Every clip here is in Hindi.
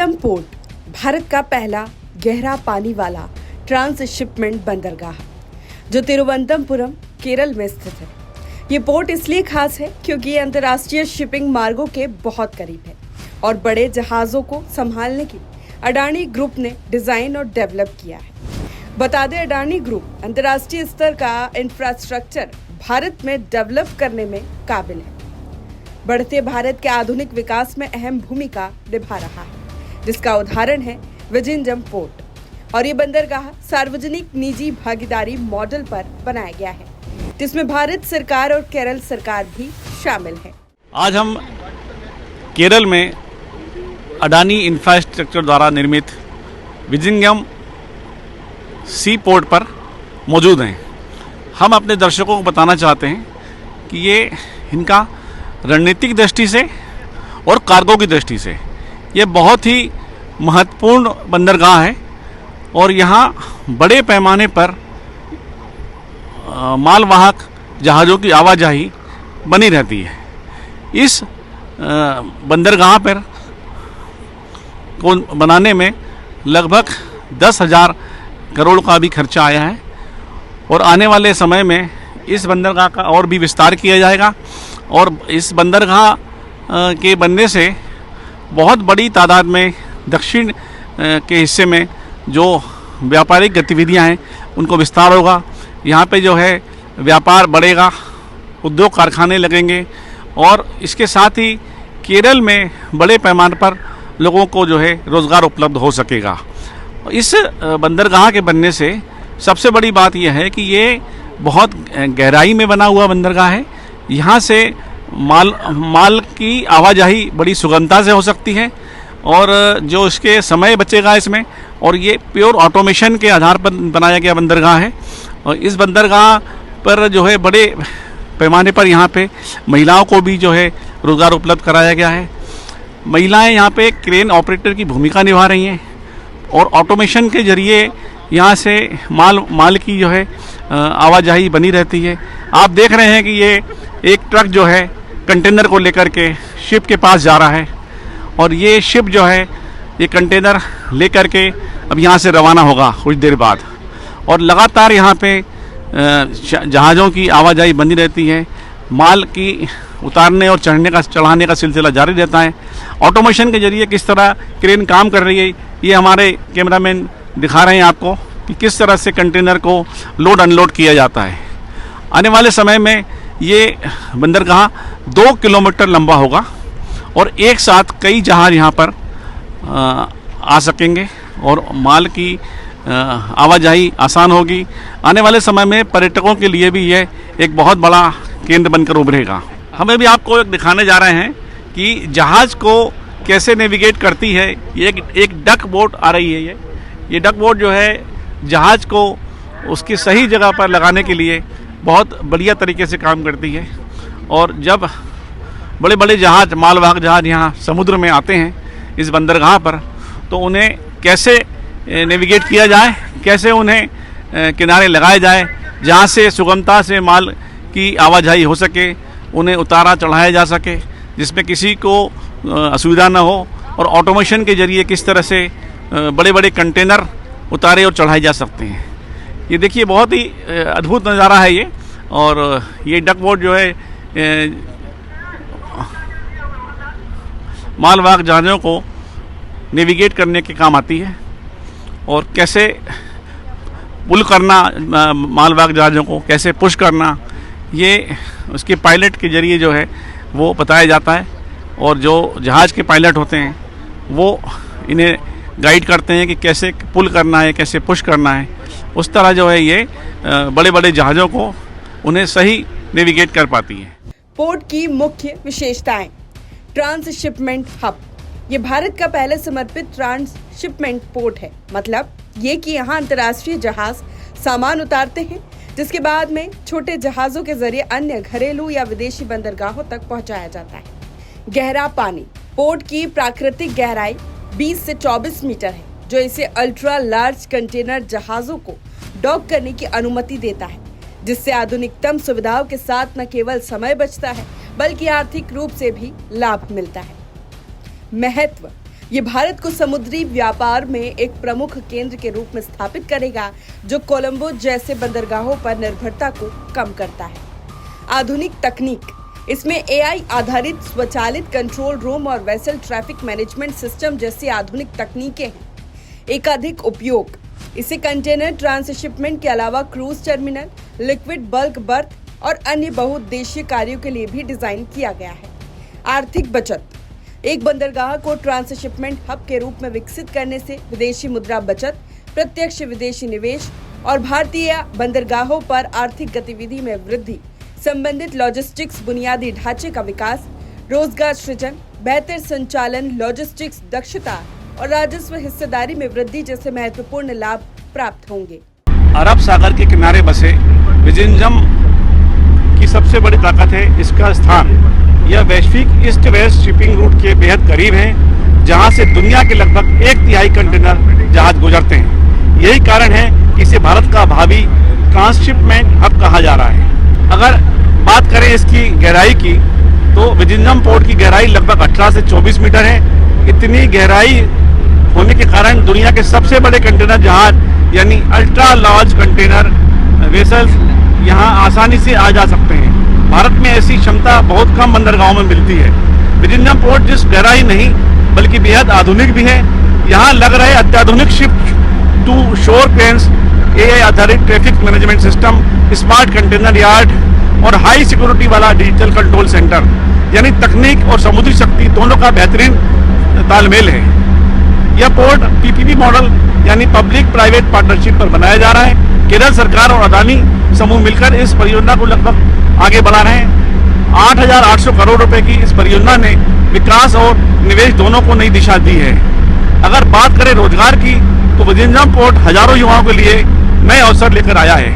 विजिंजम पोर्ट भारत का पहला गहरा पानी वाला ट्रांसशिपमेंट बंदरगाह जो तिरुवनंतपुरम केरल में स्थित है। ये पोर्ट इसलिए खास है क्योंकि ये अंतर्राष्ट्रीय शिपिंग मार्गों के बहुत करीब है और बड़े जहाज़ों को संभालने की अडानी ग्रुप ने डिज़ाइन और डेवलप किया है। बता दें, अडानी ग्रुप अंतर्राष्ट्रीय स्तर का इंफ्रास्ट्रक्चर भारत में डेवलप करने में काबिल है। बढ़ते भारत के आधुनिक विकास में अहम भूमिका निभा रहा है, जिसका उदाहरण है विजिंजम पोर्ट। और ये बंदरगाह सार्वजनिक निजी भागीदारी मॉडल पर बनाया गया है, जिसमें भारत सरकार और केरल सरकार भी शामिल है। आज हम केरल में अडानी इंफ्रास्ट्रक्चर द्वारा निर्मित विजिंजम सी पोर्ट पर मौजूद हैं। हम अपने दर्शकों को बताना चाहते हैं कि ये इनका रणनीतिक दृष्टि से और कार्गो की दृष्टि से ये बहुत ही महत्वपूर्ण बंदरगाह है और यहाँ बड़े पैमाने पर मालवाहक जहाज़ों की आवाजाही बनी रहती है। इस बंदरगाह पर को बनाने में लगभग 10,000 करोड़ का भी खर्चा आया है और आने वाले समय में इस बंदरगाह का और भी विस्तार किया जाएगा और इस बंदरगाह के बनने से बहुत बड़ी तादाद में दक्षिण के हिस्से में जो व्यापारिक गतिविधियां हैं उनको विस्तार होगा। यहाँ पे जो है व्यापार बढ़ेगा, उद्योग कारखाने लगेंगे और इसके साथ ही केरल में बड़े पैमाने पर लोगों को जो है रोज़गार उपलब्ध हो सकेगा। इस बंदरगाह के बनने से सबसे बड़ी बात यह है कि ये बहुत गहराई में बना हुआ बंदरगाह है। यहाँ से माल की आवाजाही बड़ी सुगमता से हो सकती है और जो इसके समय बचेगा इसमें, और ये प्योर ऑटोमेशन के आधार पर बनाया गया बंदरगाह है। और इस बंदरगाह पर जो है बड़े पैमाने पर यहाँ पे महिलाओं को भी जो है रोज़गार उपलब्ध कराया गया है। महिलाएं यहाँ पे क्रेन ऑपरेटर की भूमिका निभा रही हैं और ऑटोमेशन के जरिए यहाँ से माल की जो है आवाजाही बनी रहती है। आप देख रहे हैं कि ये एक ट्रक जो है कंटेनर को लेकर के शिप के पास जा रहा है और ये शिप जो है ये कंटेनर लेकर के अब यहाँ से रवाना होगा कुछ देर बाद और लगातार यहाँ पे जहाज़ों की आवाजाही बनी रहती है। माल की उतारने और चढ़ाने का सिलसिला जारी रहता है। ऑटोमेशन के जरिए किस तरह क्रेन काम कर रही है ये हमारे कैमरामैन दिखा रहे हैं आपको कि किस तरह से कंटेनर को लोड अनलोड किया जाता है। आने वाले समय में ये बंदरगाह 2 किलोमीटर लंबा होगा और एक साथ कई जहाज़ यहाँ पर आ सकेंगे और माल की आवाजाही आसान होगी। आने वाले समय में पर्यटकों के लिए भी ये एक बहुत बड़ा केंद्र बनकर उभरेगा। हमें भी आपको एक दिखाने जा रहे हैं कि जहाज़ को कैसे नेविगेट करती है। ये एक डक बोट आ रही है। ये डक बोट जो है जहाज़ को उसकी सही जगह पर लगाने के लिए बहुत बढ़िया तरीके से काम करती है। और जब बड़े बड़े जहाज़, मालवाहक जहाज़ यहाँ समुद्र में आते हैं इस बंदरगाह पर, तो उन्हें कैसे नेविगेट किया जाए, कैसे उन्हें किनारे लगाया जाए जहाँ से सुगमता से माल की आवाजाही हो सके, उन्हें उतारा चढ़ाया जा सके जिसमें किसी को असुविधा न हो, और ऑटोमेशन के जरिए किस तरह से बड़े बड़े कंटेनर उतारे और चढ़ाए जा सकते हैं। ये देखिए बहुत ही अद्भुत नज़ारा है ये। और ये डक बोट जो है मालवाहक जहाज़ों को नेविगेट करने के काम आती है और कैसे पुल करना, मालवाहक जहाज़ों को कैसे पुश करना, ये उसके पायलट के जरिए जो है वो बताया जाता है। और जो जहाज़ के पायलट होते हैं वो इन्हें गाइड करते हैं कि कैसे पुल करना है, कैसे पुश करना है। उस तरह जो है ये बड़े बड़े जहाज़ों को उन्हें सही नेविगेट कर पाती है। पोर्ट की मुख्य विशेषताएं। Transshipment hub. ये भारत का पहले समर्पित ट्रांसशिपमेंट पोर्ट है। मतलब ये कि यहाँ अंतर्राष्ट्रीय जहाज सामान उतारते हैं, जिसके बाद में छोटे जहाजों के जरिए अन्य घरेलू या विदेशी बंदरगाहों तक पहुंचाया जाता है। गहरा पानी। पोर्ट की प्राकृतिक गहराई 20 से 24 मीटर है, जो इसे अल्ट्रा लार्ज कंटेनर जहाजों को डॉक करने की अनुमति देता है, जिससे आधुनिकतम सुविधाओं के साथ न केवल समय बचता है बल्कि आर्थिक रूप से भी लाभ मिलता है। महत्व। ये भारत को समुद्री व्यापार में एक प्रमुख केंद्र के रूप में स्थापित करेगा, जो कोलंबो जैसे बंदरगाहों पर निर्भरता को कम करता है। आधुनिक तकनीक, इसमें एआई आधारित स्वचालित कंट्रोल रूम और वेसल ट्रैफिक मैनेजमेंट सिस्टम जैसी आधुनिक तकनीकें हैं। एकाधिक उपयोग, इसे कंटेनर ट्रांसशिपमेंट के अलावा cruise terminal, liquid bulk birth और अन्य बहुउद्देशीय कार्यों के लिए भी डिजाइन किया गया है। आर्थिक बचत, एक बंदरगाह को ट्रांसशिपमेंट हब के रूप में विकसित करने से विदेशी मुद्रा बचत, प्रत्यक्ष विदेशी निवेश और भारतीय बंदरगाहों पर आर्थिक गतिविधि में वृद्धि, संबंधित लॉजिस्टिक्स बुनियादी ढांचे का विकास, रोजगार सृजन, बेहतर संचालन, लॉजिस्टिक्स दक्षता और राजस्व हिस्सेदारी में वृद्धि जैसे महत्वपूर्ण लाभ प्राप्त होंगे। अरब सागर के किनारे बसे विजिंजम की सबसे बड़ी ताकत है इसका स्थान। यह वैश्विक ईस्ट वेस्ट शिपिंग रूट के बेहद करीब है, जहां से दुनिया के लगभग 1/3 कंटेनर जहाज गुजरते हैं। यही कारण है कि इसे भारत का भावी ट्रांसशिपमेंट हब कहा जा रहा है। अगर बात करें इसकी गहराई की, तो विजिंजम पोर्ट की गहराई लगभग 18 से 24 मीटर है। इतनी गहराई होने के कारण दुनिया के सबसे बड़े कंटेनर जहाज यानी अल्ट्रा लार्ज कंटेनर वेसल्स यहाँ आसानी से आ जा सकते हैं। भारत में ऐसी क्षमता बहुत कम बंदरगाहों में मिलती है। विजिंजम पोर्ट जिस गहराई नहीं बल्कि बेहद आधुनिक भी है। यहाँ लग रहे अत्याधुनिक शिप टू शोर क्रेन्स, एआई आधारित traffic management system, smart container yard और हाई सिक्योरिटी वाला डिजिटल कंट्रोल सेंटर, यानी तकनीक और समुद्री शक्ति दोनों का बेहतरीन तालमेल है। यह पोर्ट पीपीपी मॉडल यानी पब्लिक प्राइवेट पार्टनरशिप पर बनाया जा रहा है। केरल सरकार और अदानी समूह मिलकर इस परियोजना को लगभग आगे बढ़ा रहे हैं। 8,800 करोड़ रुपए की इस परियोजना ने विकास और निवेश दोनों को नई दिशा दी है। अगर बात करें रोजगार की, तो विजिंजम पोर्ट हजारों युवाओं के लिए नए अवसर लेकर आया है।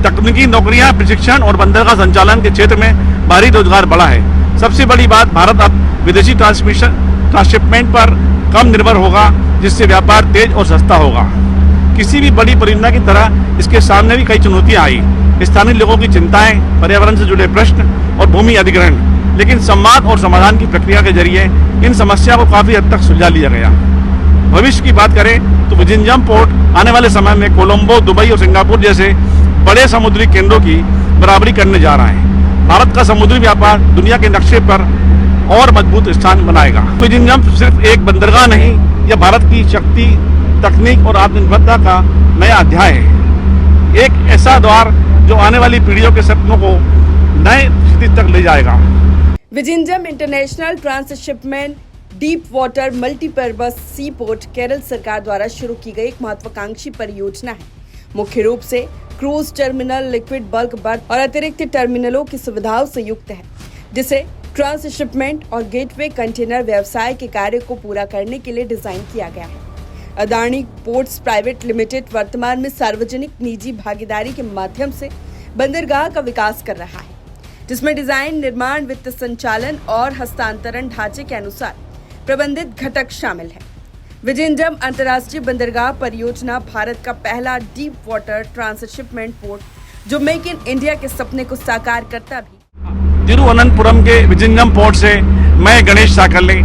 तकनीकी नौकरियां, प्रशिक्षण और बंदरगाह संचालन के क्षेत्र में भारी रोजगार बढ़ा है। सबसे बड़ी बात, भारत अब विदेशी ट्रांसशिपमेंट पर कम निर्भर होगा, जिससे व्यापार तेज और सस्ता होगा। किसी भी बड़ी परियोजना की तरह इसके सामने भी कई चुनौतियां आई। स्थानीय लोगों की चिंताएं, पर्यावरण से जुड़े प्रश्न और भूमि अधिग्रहण, लेकिन संवाद और समाधान की प्रक्रिया के जरिए इन समस्या को काफी हद तक सुलझा लिया गया। भविष्य की बात करें तो विजिंजम पोर्ट आने वाले समय में कोलंबो, दुबई और सिंगापुर जैसे बड़े समुद्री केंद्रों की बराबरी करने जा रहा है। भारत का समुद्री व्यापार दुनिया के नक्शे पर और मजबूत स्थान बनाएगा। विजिंजम सिर्फ एक बंदरगाह नहीं, यह भारत की शक्ति, तकनीक और आत्मनिर्भरता का नया अध्याय है। एक ऐसा द्वार जो आने वाली पीढ़ियों के सपनों को नए स्थिति तक ले जाएगा। Vizhinjam international transshipment deep water multipurpose sea port Kerala सरकार द्वारा शुरू की गई एक महत्वाकांक्षी परियोजना है। मुख्य रूप से cruise terminal, liquid bulk birth और अतिरिक्त टर्मिनलों की सुविधाओं से युक्त है, जिसे ट्रांसशिपमेंट और गेटवे कंटेनर व्यवसाय के कार्य को पूरा करने के लिए डिजाइन किया गया है। अदानी पोर्ट्स प्राइवेट लिमिटेड वर्तमान में सार्वजनिक निजी भागीदारी के माध्यम से बंदरगाह का विकास कर रहा है, जिसमें डिजाइन, निर्माण, वित्त संचालन और हस्तांतरण ढांचे के अनुसार प्रबंधित घटक शामिल है। विजिंजम अंतर्राष्ट्रीय बंदरगाह परियोजना भारत का पहला डीप वाटर ट्रांसशिपमेंट पोर्ट, जो मेक इन इंडिया के सपने को साकार करता भी। तिरुवनंतपुरम के विजिंजम पोर्ट से मैं गणेश साकले